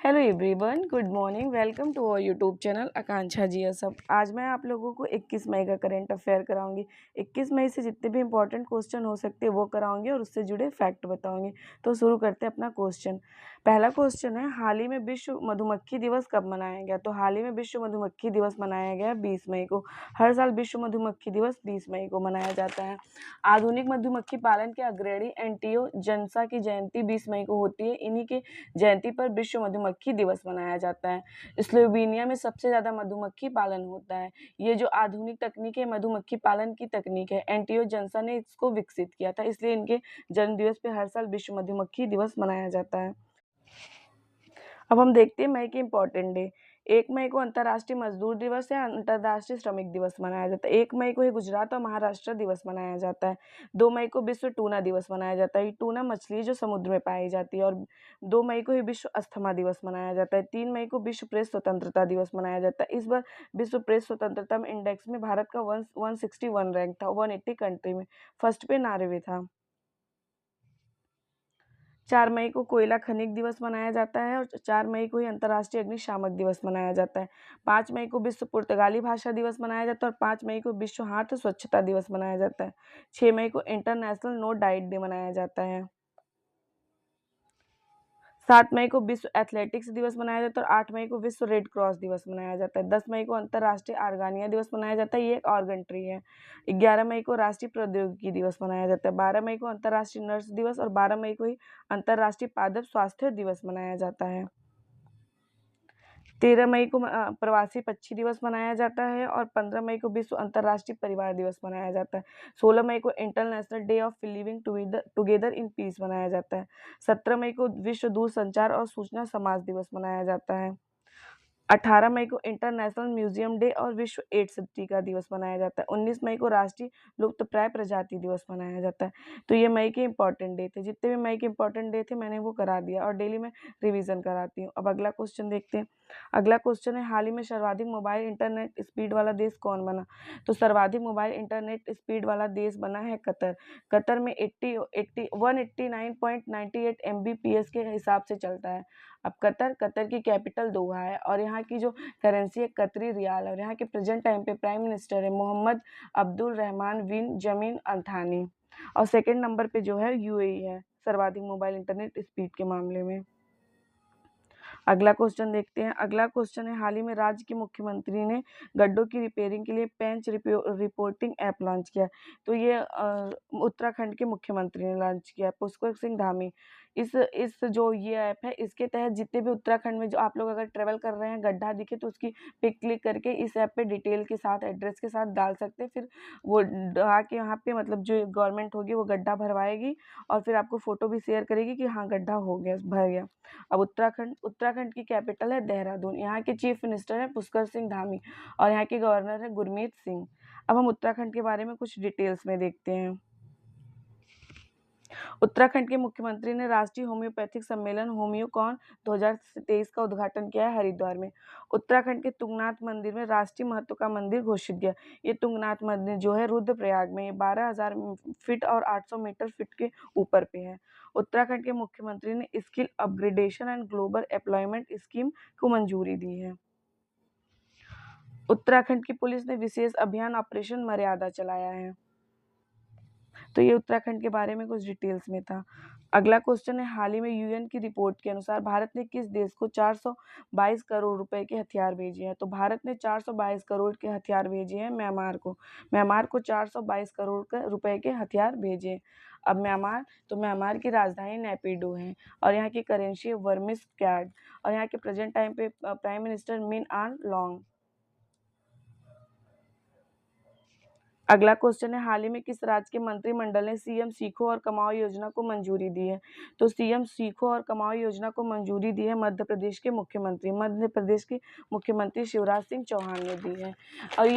Hello everyone, good morning. Welcome to our YouTube channel Akanksha ji सब। आज मैं आप लोगों को 21 मई का करंट अफेयर कराऊंगी। 21 मई से जितने भी इंपॉर्टेंट क्वेश्चन हो सकते हैं वो कराऊंगी और उससे जुड़े फैक्ट बताऊंगी। तो शुरू करते हैं अपना क्वेश्चन। पहला क्वेश्चन है, हाल ही में विश्व मधुमक्खी दिवस कब मनाया गया? तो हाल ही में विश्व मधुमक्खी दिवस मनाया गया 20 मई को। हर साल विश्व मधुमक्खी दिवस 20 मई को मनाया जाता है। आधुनिक मधुमक्खी पालन के अग्रणी एंटियो जनसा की जयंती 20 मई को होती है। इन्हीं के जयंती पर विश्व मधुमक्खी दिवस मनाया जाता है। स्लोवेनिया में सबसे ज्यादा मधुमक्खी पालन होता है। ये जो आधुनिक तकनीक है, मधुमक्खी पालन की तकनीक है, एंटियो जनसा ने इसको विकसित किया था, इसलिए इनके जन्म दिवस पे हर साल विश्व मधुमक्खी दिवस मनाया जाता है। अब हम देखते हैं मई के इंपॉर्टेंट डे। 1 मई को अंतर्राष्ट्रीय मजदूर दिवस या अंतर्राष्ट्रीय श्रमिक दिवस मनाया जाता है। 1 मई को ही गुजरात और महाराष्ट्र दिवस मनाया जाता है। 2 मई को विश्व टूना दिवस मनाया जाता है। टूना मछली जो समुद्र में पाई जाती है। और 2 मई को ही विश्व अस्थमा दिवस मनाया जाता है। 3 मई को विश्व प्रेस स्वतंत्रता दिवस मनाया जाता है। इस बार विश्व प्रेस स्वतंत्रता में इंडेक्स में भारत का 161 रैंक था। 180 कंट्री में फर्स्ट पे नॉर्वे था। 4 मई को कोयला खनिक दिवस मनाया जाता है और 4 मई को ही अंतर्राष्ट्रीय अग्निशामक दिवस मनाया जाता है। 5 मई को विश्व पुर्तगाली भाषा दिवस मनाया जाता है और 5 मई को विश्व हाथ स्वच्छता दिवस मनाया जाता है। 6 मई को इंटरनेशनल नो डाइट डे मनाया जाता है। 7 मई को विश्व एथलेटिक्स दिवस मनाया जाता है और 8 मई को विश्व रेड क्रॉस दिवस मनाया जाता है। 10 मई को अंतर्राष्ट्रीय आर्गानिया दिवस मनाया जाता है, ये एक ऑर्गन ट्री है। 11 मई को राष्ट्रीय प्रौद्योगिकी दिवस मनाया जाता है। 12 मई को अंतर्राष्ट्रीय नर्स दिवस और 12 मई को ही अंतर्राष्ट्रीय पादप स्वास्थ्य दिवस मनाया जाता है। 13 मई को प्रवासी पक्षी दिवस मनाया जाता है और 15 मई को विश्व अंतर्राष्ट्रीय परिवार दिवस मनाया जाता है। 16 मई को international day of living together in peace मनाया जाता है। 17 मई को विश्व दूरसंचार और सूचना समाज दिवस मनाया जाता है। 18 मई को इंटरनेशनल म्यूजियम डे और विश्व एड्स टीका दिवस मनाया जाता है। 19 मई को राष्ट्रीय लुप्तप्राय प्रजाति दिवस मनाया जाता है। तो ये मई के इंपॉर्टेंट डे थे। जितने भी मई के इंपॉर्टेंट डे थे मैंने वो करा दिया और डेली मैं रिवीजन कराती हूँ। अब अगला क्वेश्चन देखते हैं। अगला क्वेश्चन है, हाल ही में सर्वाधिक मोबाइल इंटरनेट स्पीड वाला देश कौन बना? तो सर्वाधिक मोबाइल इंटरनेट स्पीड वाला देश बना है कतर। कतर में 189.98 Mbps के हिसाब से चलता है। अब कतर की कैपिटल दोहा है और यहाँ की जो करेंसी है कतरी रियाल है और यहाँ के प्रेजेंट टाइम पे प्राइम मिनिस्टर है मोहम्मद अब्दुल रहमान बिन जमीन अल्थानी। और सेकंड नंबर पे जो है यूएई है सर्वाधिक मोबाइल इंटरनेट स्पीड के मामले में। अगला क्वेश्चन देखते हैं। अगला क्वेश्चन है, हाल ही में राज्य के मुख्यमंत्री ने गड्ढों की रिपेयरिंग के लिए पेंच रिपोर्टिंग ऐप लॉन्च किया। तो ये उत्तराखंड के मुख्यमंत्री ने लॉन्च किया, पुष्कर सिंह धामी। इस जो ये ऐप है इसके तहत जितने भी उत्तराखंड में जो आप लोग अगर ट्रेवल कर रहे हैं, गड्ढा दिखे तो उसकी पिक क्लिक करके इस ऐप पे डिटेल के साथ एड्रेस के साथ डाल सकते हैं। फिर वो आके यहाँ पे मतलब जो गवर्नमेंट होगी वो गड्ढा भरवाएगी और फिर आपको फोटो भी शेयर करेगी कि हाँ गड्ढा हो गया, भर गया। अब उत्तराखंड की कैपिटल है देहरादून। यहाँ के चीफ मिनिस्टर है पुष्कर सिंह धामी और यहाँ के गवर्नर है गुरमीत सिंह। अब हम उत्तराखंड के बारे में कुछ डिटेल्स में देखते हैं। उत्तराखंड के मुख्यमंत्री ने राष्ट्रीय होम्योपैथिक सम्मेलन होम्योकॉन 2023 का उद्घाटन किया है हरिद्वार में। उत्तराखंड के तुंगनाथ मंदिर में राष्ट्रीय महत्व का मंदिर घोषित किया। ये तुंगनाथ मंदिर जो है रुद्रप्रयाग में, ये 12,000 फीट और 800 मीटर फीट के ऊपर पे है। उत्तराखंड के मुख्यमंत्री ने skill upgradation and global employment scheme को मंजूरी दी है। उत्तराखंड की पुलिस ने विशेष अभियान ऑपरेशन मर्यादा चलाया है। तो ये उत्तराखंड के बारे में कुछ डिटेल्स में था। अगला क्वेश्चन है, हाल ही में यूएन की रिपोर्ट के अनुसार भारत ने किस देश को 422 करोड़ रुपए के हथियार भेजे हैं? तो भारत ने 422 करोड़ के हथियार भेजे हैं म्यांमार को। म्यांमार को 422 करोड़ रुपए के हथियार भेजे। अब म्यांमार की राजधानी नेपिडो है और यहाँ की करेंसी है वर्मिस कैड और यहाँ के प्रेजेंट टाइम पे प्राइम मिनिस्टर मिन आन लॉन्ग। अगला क्वेश्चन है, हाल ही में किस राज्य के मंत्रिमंडल ने सीएम सीखो और कमाओ योजना को मंजूरी दी है? तो सीएम सीखो और कमाओ योजना को मंजूरी दी है मध्य प्रदेश के मुख्यमंत्री शिवराज सिंह चौहान ने दी है। और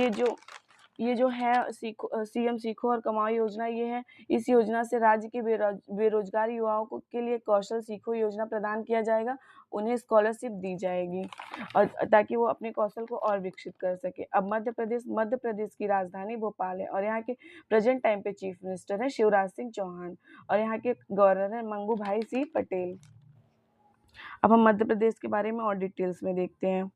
ये जो है सीएम सीखो और कमाओ योजना, ये है इस योजना से राज्य के बेरोजगार युवाओं को के लिए कौशल सीखो योजना प्रदान किया जाएगा। उन्हें स्कॉलरशिप दी जाएगी और ताकि वो अपने कौशल को और विकसित कर सके। अब मध्य प्रदेश की राजधानी भोपाल है और यहाँ के प्रेजेंट टाइम पे चीफ मिनिस्टर है शिवराज सिंह चौहान और यहाँ के गवर्नर है मंगू भाई सी पटेल। अब हम मध्य प्रदेश के बारे में और डिटेल्स में देखते हैं।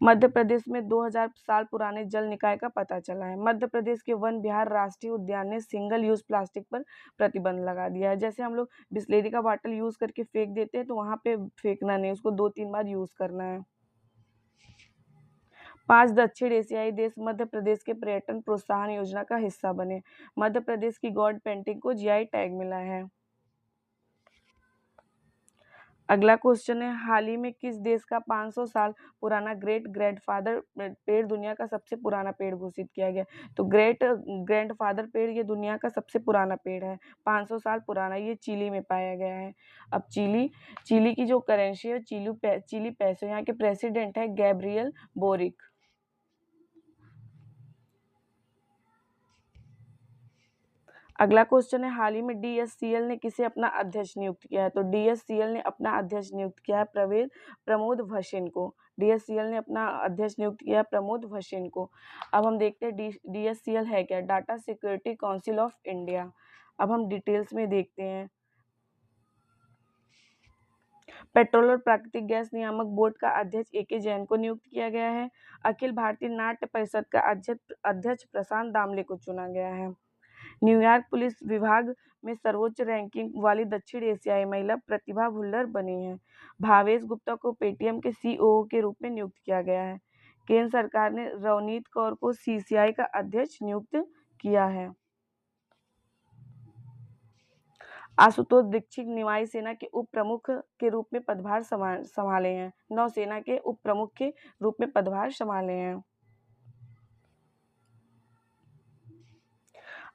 मध्य प्रदेश में 2000 साल पुराने जल निकाय का पता चला है। मध्य प्रदेश के वन विहार राष्ट्रीय उद्यान ने सिंगल यूज प्लास्टिक पर प्रतिबंध लगा दिया है। जैसे हम लोग बिस्लेरी का बॉटल यूज करके फेंक देते हैं, तो वहां पे फेंकना नहीं, उसको 2-3 बार यूज करना है। 5 दक्षिण एशियाई देश मध्य प्रदेश के पर्यटन प्रोत्साहन योजना का हिस्सा बने। मध्य प्रदेश की गॉड पेंटिंग को जीआई टैग मिला है। अगला क्वेश्चन है, हाल ही में किस देश का 500 साल पुराना ग्रेट ग्रैंडफादर पेड़ दुनिया का सबसे पुराना पेड़ घोषित किया गया? तो ग्रेट ग्रैंडफादर पेड़ ये दुनिया का सबसे पुराना पेड़ है, 500 साल पुराना। ये चिली में पाया गया है। अब चिली की जो करेंसी है चिली पैसो, यहाँ के प्रेसिडेंट है गैब्रियल बोरिक। अगला क्वेश्चन है, हाल ही में डीएससीएल ने किसे अपना अध्यक्ष नियुक्त किया है? तो डीएससीएल ने अपना अध्यक्ष नियुक्त किया है प्रमोद भसीन को। डीएससीएल ने अपना अध्यक्ष नियुक्त किया है प्रमोद भसीन को। अब हम देखते हैं डीएससीएल है क्या? Data security council of India. अब हम डिटेल्स में देखते हैं। पेट्रोल और प्राकृतिक गैस नियामक बोर्ड का अध्यक्ष एके जैन को नियुक्त किया गया है। अखिल भारतीय नाट्य परिषद का अध्यक्ष प्रशांत दामले को चुना गया है। न्यूयॉर्क पुलिस विभाग में सर्वोच्च रैंकिंग वाली दक्षिण एशियाई महिला प्रतिभा भुल्लर बनी है। भावेश गुप्ता को पेटीएम के सीईओ के रूप में नियुक्त किया गया है। केंद्र सरकार ने रवनीत कौर को सीसीआई का अध्यक्ष नियुक्त किया है। आशुतोष दीक्षित निवाई सेना के उप प्रमुख के रूप में पदभार संभाले हैं। नौसेना के उप प्रमुख के रूप में पदभार संभाले हैं।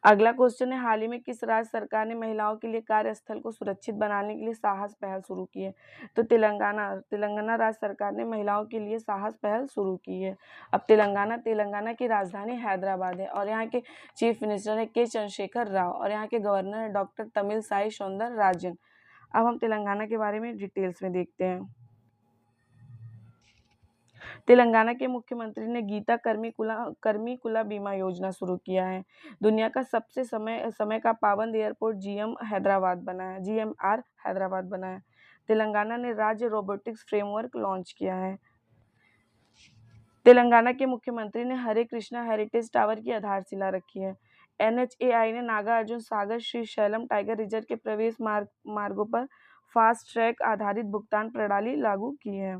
अगला क्वेश्चन है, हाल ही में किस राज्य सरकार ने महिलाओं के लिए कार्यस्थल को सुरक्षित बनाने के लिए साहस पहल शुरू की है? तो तेलंगाना राज्य सरकार ने महिलाओं के लिए साहस पहल शुरू की है। अब तेलंगाना की राजधानी हैदराबाद है और यहाँ के चीफ मिनिस्टर है के चंद्रशेखर राव और यहाँ के गवर्नर है डॉक्टर तमिलसाई सौंदरराजन। अब हम तेलंगाना के बारे में डिटेल्स में देखते हैं। तेलंगाना के मुख्यमंत्री ने गीता कर्मी कुला बीमा योजना शुरू किया है। दुनिया का सबसे समय का पाबंद एयरपोर्ट जीएमआर हैदराबाद बना है। तेलंगाना ने राज्य रोबोटिक्स फ्रेमवर्क लॉन्च किया है। तेलंगाना के मुख्यमंत्री ने हरे कृष्णा हेरिटेज टावर की आधारशिला रखी है। एनएचएआई ने नागार्जुन सागर श्री शैलम टाइगर रिजर्व के प्रवेश मार्गों पर फास्ट ट्रैक आधारित भुगतान प्रणाली लागू की है।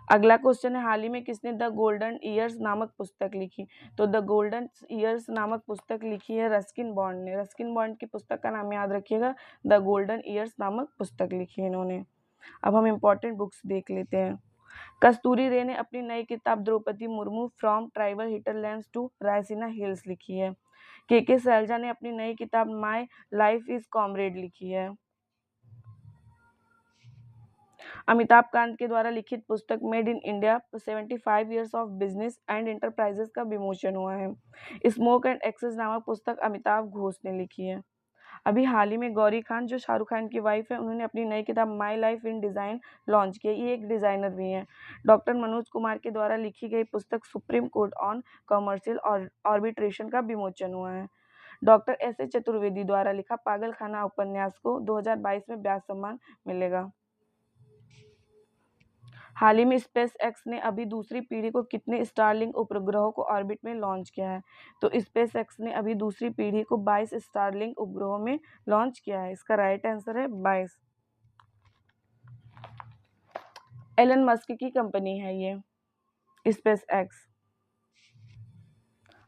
अगला क्वेश्चन है, हाल ही में किसने द गोल्डन ईयर्स नामक पुस्तक लिखी? तो द गोल्डन ईयर्स नामक पुस्तक लिखी है रस्किन बॉन्ड ने। रस्किन बॉन्ड की पुस्तक का नाम याद रखिएगा, द गोल्डन ईयर्स नामक पुस्तक लिखी है इन्होंने। अब हम इम्पोर्टेंट बुक्स देख लेते हैं। कस्तूरी रे ने अपनी नई किताब Draupadi Murmu from tribal hinterlands to Raisina Hills लिखी है। के सैलजा ने अपनी नई किताब माई लाइफ इज कॉमरेड लिखी है। अमिताभ कांत के द्वारा लिखित पुस्तक made in India 75 years of business and enterprises का विमोचन हुआ है। स्मोक एंड एक्सेस नामक पुस्तक अमिताभ घोष ने लिखी है। अभी हाल ही में गौरी खान जो शाहरुख खान की वाइफ है, उन्होंने अपनी नई किताब my life in design launch की है। ये एक डिज़ाइनर भी हैं। डॉक्टर मनोज कुमार के द्वारा लिखी गई पुस्तक सुप्रीम कोर्ट ऑन कमर्शियल और आर्बिट्रेशन का विमोचन हुआ है। डॉक्टर एस ए चतुर्वेदी द्वारा लिखा पागल खाना उपन्यास को 2022 में व्यास सम्मान मिलेगा। हाल ही में स्पेस एक्स ने अभी दूसरी पीढ़ी को कितने स्टारलिंक उपग्रहों को ऑर्बिट में लॉन्च किया है? तो स्पेस एक्स ने अभी दूसरी पीढ़ी को 22 स्टारलिंक उपग्रहों में लॉन्च किया है। इसका राइट आंसर है 22। एलन मस्क की कंपनी है ये स्पेस एक्स।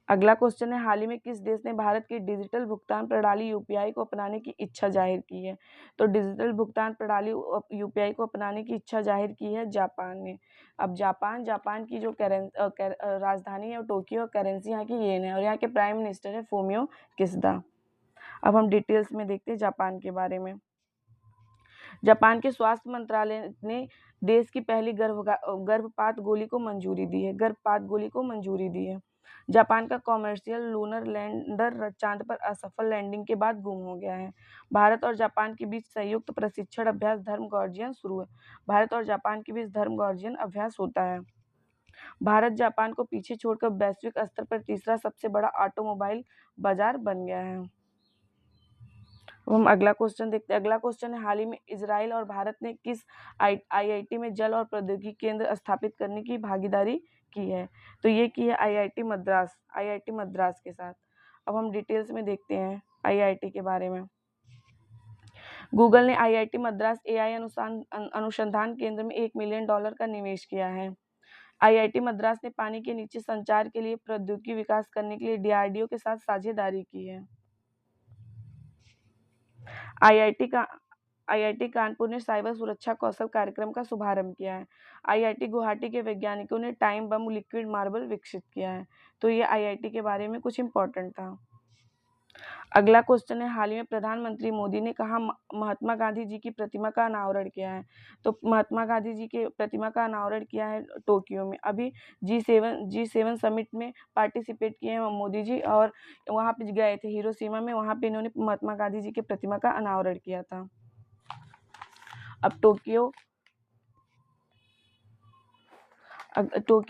अगला क्वेश्चन है, हाल ही में किस देश ने भारत की डिजिटल भुगतान प्रणाली यूपीआई को अपनाने की इच्छा जाहिर की है? तो डिजिटल भुगतान प्रणाली यूपीआई को अपनाने की इच्छा जाहिर की है जापान ने। अब जापान की जो राजधानी है टोक्यो, करेंसी यहाँ की येन है और यहाँ के प्राइम मिनिस्टर है फूमियो किशिदा। अब हम डिटेल्स में देखते हैं जापान के बारे में। जापान के स्वास्थ्य मंत्रालय ने देश की पहली गर्भपात गोली को मंजूरी दी है। जापान का कॉमर्शियल लूनर लैंडर चांद पर असफल लैंडिंग के बाद गुम हो गया है। भारत और जापान के बीच संयुक्त प्रशिक्षण अभ्यास धर्म गार्जियन शुरू है। भारत और जापान के बीच धर्म गार्जियन अभ्यास होता है। भारत जापान को पीछे छोड़कर वैश्विक स्तर पर तीसरा सबसे बड़ा ऑटोमोबाइल बाजार बन गया है। अब हम अगला क्वेश्चन देखते हैं। अगला क्वेश्चन है, हाल ही में इजराइल और भारत ने किस आईआईटी में जल और प्रौद्योगिकी केंद्र स्थापित करने की भागीदारी की है? तो ये की है आईआईटी मद्रास के साथ। अब हम डिटेल्स में देखते हैं आईआईटी के बारे में। गूगल ने आईआईटी मद्रास एआई अनुसंधान केंद्र में $1 मिलियन का निवेश किया है। आईआईटी मद्रास ने पानी के नीचे संचार के लिए प्रौद्योगिकी विकास करने के लिए डीआरडीओ के साथ साझेदारी की है। आईआईटी कानपुर ने साइबर सुरक्षा कौशल कार्यक्रम का शुभारंभ किया है। आईआईटी गुवाहाटी के वैज्ञानिकों ने टाइम बम लिक्विड मार्बल विकसित किया है। तो ये आईआईटी के बारे में कुछ इंपॉर्टेंट था। अगला क्वेश्चन है, हाल ही में प्रधानमंत्री मोदी ने कहा महात्मा गांधी जी की प्रतिमा का अनावरण किया है? तो महात्मा गांधी जी के प्रतिमा का अनावरण किया है टोक्यो में। अभी G7 समिट में पार्टिसिपेट किए हैं मोदी जी, और वहां पे गए थे हिरोशिमा में, वहां पे इन्होंने महात्मा गांधी जी की प्रतिमा का अनावरण किया था। अब टोक्यो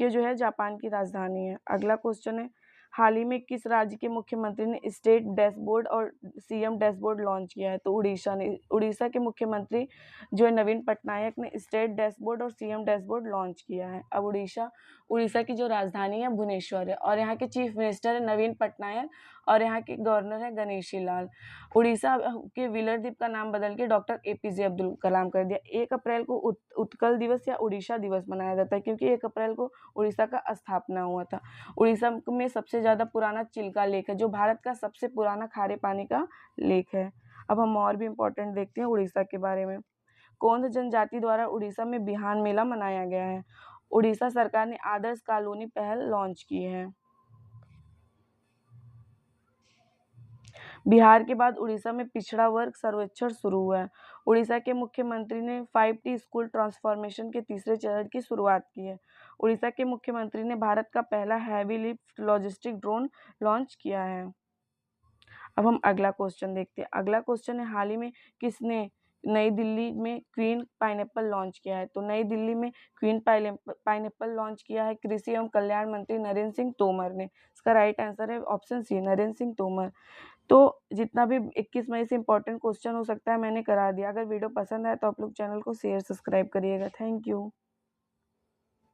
जो है जापान की राजधानी है। अगला क्वेश्चन है, हाल ही में किस राज्य के मुख्यमंत्री ने स्टेट डैशबोर्ड और सीएम डैशबोर्ड लॉन्च किया है? तो उड़ीसा के मुख्यमंत्री जो है नवीन पटनायक ने स्टेट डैशबोर्ड और सीएम डैशबोर्ड लॉन्च किया है। अब उड़ीसा की जो राजधानी है भुवनेश्वर है, और यहाँ के चीफ मिनिस्टर है नवीन पटनायक, और यहाँ के गवर्नर है गणेशी लाल। उड़ीसा के व्हीलर द्वीप का नाम बदल के डॉक्टर एपीजे अब्दुल कलाम कर दिया। 1 अप्रैल को उत्कल दिवस या उड़ीसा दिवस मनाया जाता है, क्योंकि 1 अप्रैल को उड़ीसा का स्थापना हुआ था। उड़ीसा में सबसे ज्यादा पुराना चिल्का लेक है, जो भारत का सबसे पुराना खारे पानी का लेक है। अब हम और भी इम्पोर्टेंट देखते हैं उड़ीसा के बारे में। कोंद जनजाति द्वारा उड़ीसा में बिहान मेला मनाया गया है। उड़ीसा सरकार ने आदर्श कॉलोनी पहल लॉन्च की है। बिहार के बाद उड़ीसा में पिछड़ा वर्ग सर्वेक्षण शुरू हुआ है। उड़ीसा के मुख्यमंत्री ने 5T स्कूल ट्रांसफॉर्मेशन के तीसरे चरण की शुरुआत की है। उड़ीसा के मुख्यमंत्री ने भारत का पहला heavy lift logistic drone launch किया है। अब हम अगला क्वेश्चन देखते हैं। अगला क्वेश्चन है, हाल ही में किसने नई दिल्ली में क्वीन पाइनएप्पल लॉन्च किया है? तो नई दिल्ली में क्वीन पाइनएप्पल लॉन्च किया है कृषि एवं कल्याण मंत्री नरेंद्र सिंह तोमर ने। इसका राइट आंसर है ऑप्शन सी, नरेंद्र सिंह तोमर। तो जितना भी 21 मई से इंपॉर्टेंट क्वेश्चन हो सकता है मैंने करा दिया। अगर वीडियो पसंद आए तो आप लोग चैनल को शेयर सब्सक्राइब करिएगा। Thank you.